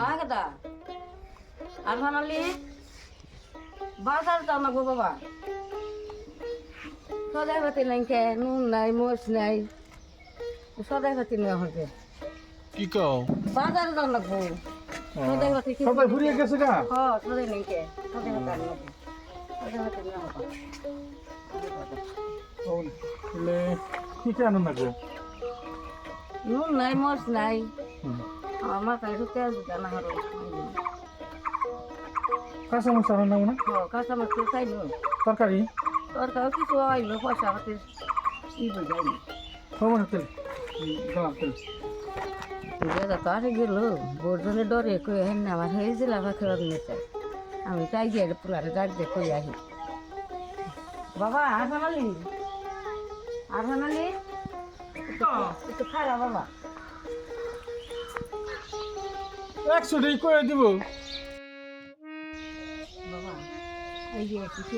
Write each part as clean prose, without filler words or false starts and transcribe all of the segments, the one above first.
আগদা আর বানালি বাজার যাও না গো বাবা সদাই ভাতি নাই কে নুন নাই মরিচ নাই সদাই ভাতি নেওয়া হবে কি কও বাজার যাও না গো সদাই ভাতি সবাই ঘুরিয়ে গেছে গা হ্যাঁ সদাই নাই কে সদাই ভাতি নেওয়া সদাই ভাতি নেওয়া হবে বলে কি কেন না গো নুন নাই মরিচ নাই আমার মাথায় ঢুকে আসবে না হারো কাঁচা মশলা রান্না না কাঁচা মাছ চাইলো তরকারি তরকারি কিছু আইলো পয়সা হাতে কি বোঝাইনি খবর তেল গরম তেল দাদা তো আরে গেল বোর্জনে ডরে কই হেন না আমার হয়েছিল আমার খেলার নেছে আমি তাই গিয়ে পুলারে ডাক দিয়ে কই আহি বাবা আর বানালি একটু খারাপ বাবা 100 টাকা করে দিব বাবা এই যে কি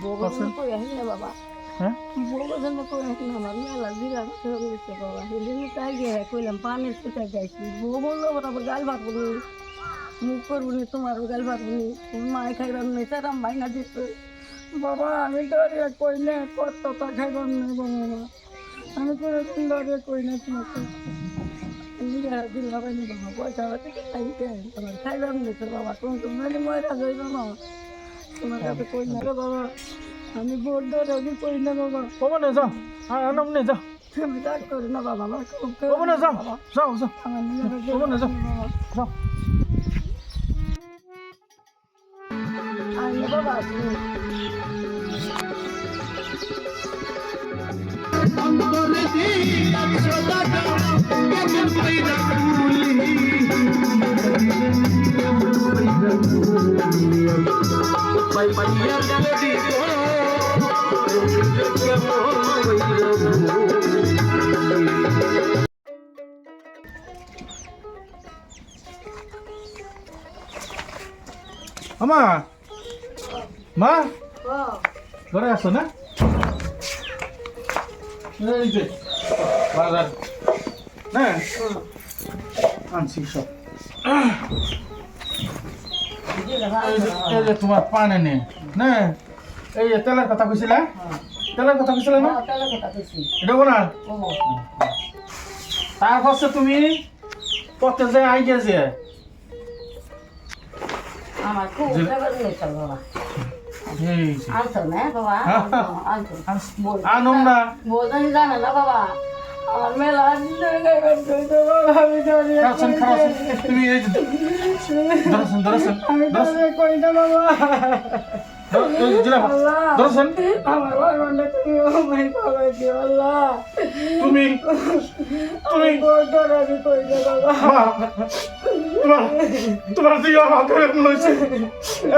বউজন কই আহি না বাবা হ্যাঁ বউজন কই আহি না আমার মেলা দিলাম খেলা করতে বাবা হেদিন তাই গিয়ে কইলাম পানির সুতা যাইছি বউ বললো বরাবর গাল ভাত বলি মুখ করবনি তোমার গাল ভাত বলি মায় খাইলাম না তারাম বাইনা দিচ্ছে বাবা আমি ডরে কই না কত তা খাইলাম না বাবা আমি কোনো ডরে কই না তোমাকে দিল বাবা নি বাবা পয়সা হাতে খাইতে তোমার খাইলাম না তো বাবা তুমি মানে ময়রা যাইব না তোমার কাছে কই না বাবা আমি বোর ডরে কই না বাবা কবে না যাও আনম নে যাও তুমি ডাক করো না বাবা আমার কবে না যাও যাও যাও আমার নিজের কবে না যাও যাও আরে বাবা অন্তরে দিয়া সদাটা কেমন কইরা কুলি পাই পাইয়ার গালে দিব আমা মা ও ঘরে আসো না এই যে বাজার না আনছি সব এই যে তোমার পানে নে না এই যে তেলের কথা কইছিলা তেলের কথা কইছিলা না তাহলে কথা কইছি এটা না ও তার পাশে তুমি পথে যে আই গেছে আমার খুব খাবার নিয়েছে বাবা এই যে আনছো না বাবা আনছো আনম না বোঝানি জানে না বাবা আমার মেলা আমি ডরে খাওয়াছেন খাওয়াছেন তুমি এই যে ধরছেন ধরছেন আমি ডরে কই না বাবা ধরছেন আমার বাবা তুমি ও মাই বাবা কি আল্লাহ তুমি তুমি ডরে আমি কই না বাবা মা তোমার তোমার দিকে আমাকে মনে হয়েছে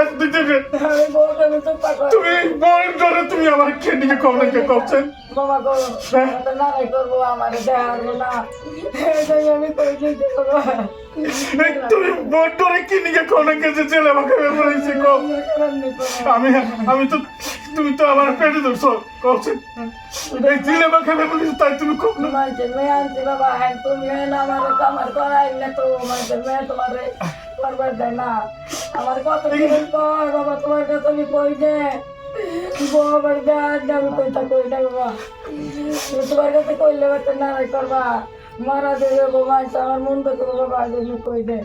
এক দুই দিকে আমি বলতে তো পাগল তুমি বল ধরে তুমি আমার খেয়ে নিয়ে কম রেখে করছেন বাবা গো না নাই করবো আমার দেখাবো না এটাই আমি কই দিতে বাবা তুমি বল ধরে কি নিয়ে কম রেখেছে ছেলে আমাকে মনে হয়েছে কম আমি আমি তো তুমি তো আমার পেটে ধরছো করছেন এই ছেলে আমাকে মনে হয়েছে তাই তুমি খুব মাঝে মেয়ে আনছি বাবা হ্যাঁ তুমি আমার করাই না তো মাঝে মেয়ে তোমার করবার দেয় না আমার কত দিন কর বাবা তোমার কাছে আমি কই দে বাবার দেয় আমি কইতা কই না বাবা তোমার কাছে কইলে বাচ্চা নারাই করবা মারা দেবে বাবা আমার মন তো বাবা আমি কই দে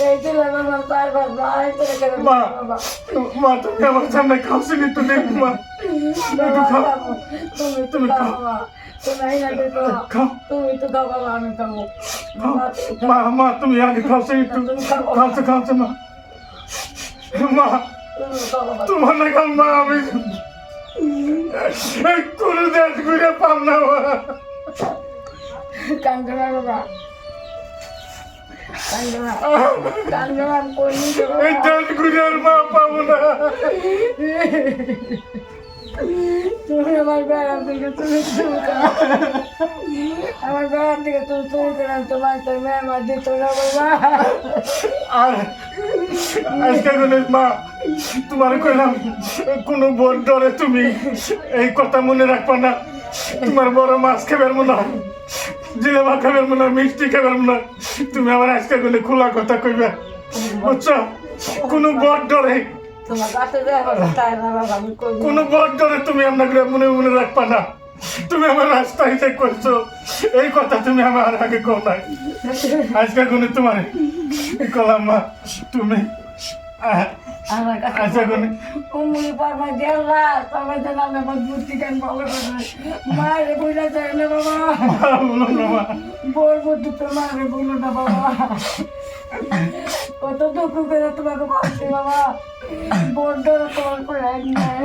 এই ছিল বাবা তাই বাবা আই তোরে কেন মা বাবা মা তুমি আমার সামনে খাওসিনি তো দেখ মা তুমি খাও বাবা তুমি না দেখো খাও তুমি তো খাও বাবা আমি খাবো মা মা তুমি আগে খাওসিনি একটু খাওছে খাওছে মা মা তুমি খাও বাবা তোমার না খাও মা আমি কোনো দেশ ঘুরে পাম না মা কান্দনা বাবা কান্দনা কই নি এই দেশ ঘুরে আর মা পাবো না তুমি আমার বেড়ার থেকে তুমি আমার বেড়ার থেকে তুমি তোমার তো মেয়ে আমার দিত না বাবা আর আজকে মা তোমার কইলাম কোনো বোন ডরে তুমি এই কথা মনে রাখবা না তোমার বড় মাছ খেবার মনে হয় জিলেবা খাবার মনে হয়, মিষ্টি খাবার মনে হয়। তুমি আমার আজকে কোনো খোলা কথা কইবে, বুঝছো? কোনো বড় ডরে, তোমার কাছে যাবো তাই না বাবা আমি কই কোনো বড় ডরে তুমি আপনাকে মনে মনে রাখবা না। তুমি আমার রাস্তায় যে করছো এই কথা তুমি আমার আগে কো নাই। আজকে কোনো তোমার কলাম মা, তুমি আমার কাছে আচ্ছা কোনে উমুলি পারমা গেলা তবে যেন আমি আমার বুদ্ধি কেন ভালো করে মায়ের বইলা যায় না বাবা বলো না মা, বই বুদ্ধি তো মায়ের বইলো না বাবা কত দুঃখ করে তোমাকে বলছি বাবা বড্ড তোমার করে নাই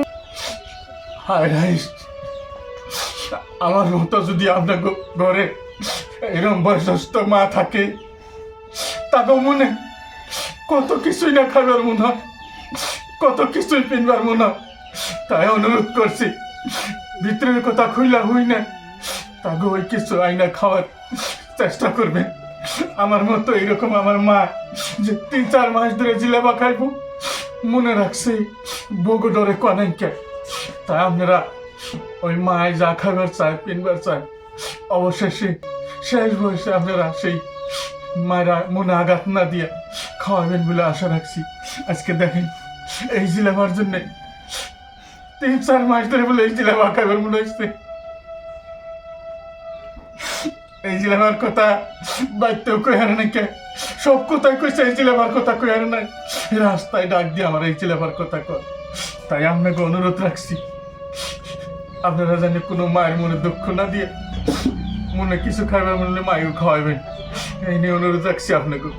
হায় হায়, আমার মতো যদি আপনার ঘরে এরকম বয়সস্থ মা থাকে তাকে মনে কত কিছুই না খাবার মনে হয়, কত কিছুই পিনবার মনে হয়। তাই অনুরোধ করছি ভিতরের কথা খুইলা হই না, তাকে ওই কিছু আইনা খাওয়ার চেষ্টা করবেন। আমার মতো এরকম আমার মা যে 3-4 মাস ধরে জিলেবা খাইব মনে রাখছি বগো ডরে কনেকে। তাই আপনারা ওই মায় যা খাবার চায় পিনবার চায় অবশেষে শেষ বয়সে আপনারা সেই মায়েরা মনে আঘাত না দিয়ে খাওয়াবেন বলে আশা রাখছি। আজকে দেখেন এই জিলেবার জন্য 3-4 মাস ধরে বলে এই জিলেবা খাবার মনে হচ্ছে। এই জিলেবার কথা বাইতেও কইহার নাকি, সব কথাই কইছে এই জিলেবার কথা কইহার নাই, রাস্তায় ডাক দিয়ে আমার এই জিলেবার কথা কর। তাই আপনাকে অনুরোধ রাখছি আপনারা জানি কোনো মায়ের মনে দুঃখ না দিয়ে মনে কিছু খাইবার মনে মায়েও খাওয়াবেন, এই নিয়ে অনুরোধ রাখছি আপনাকে।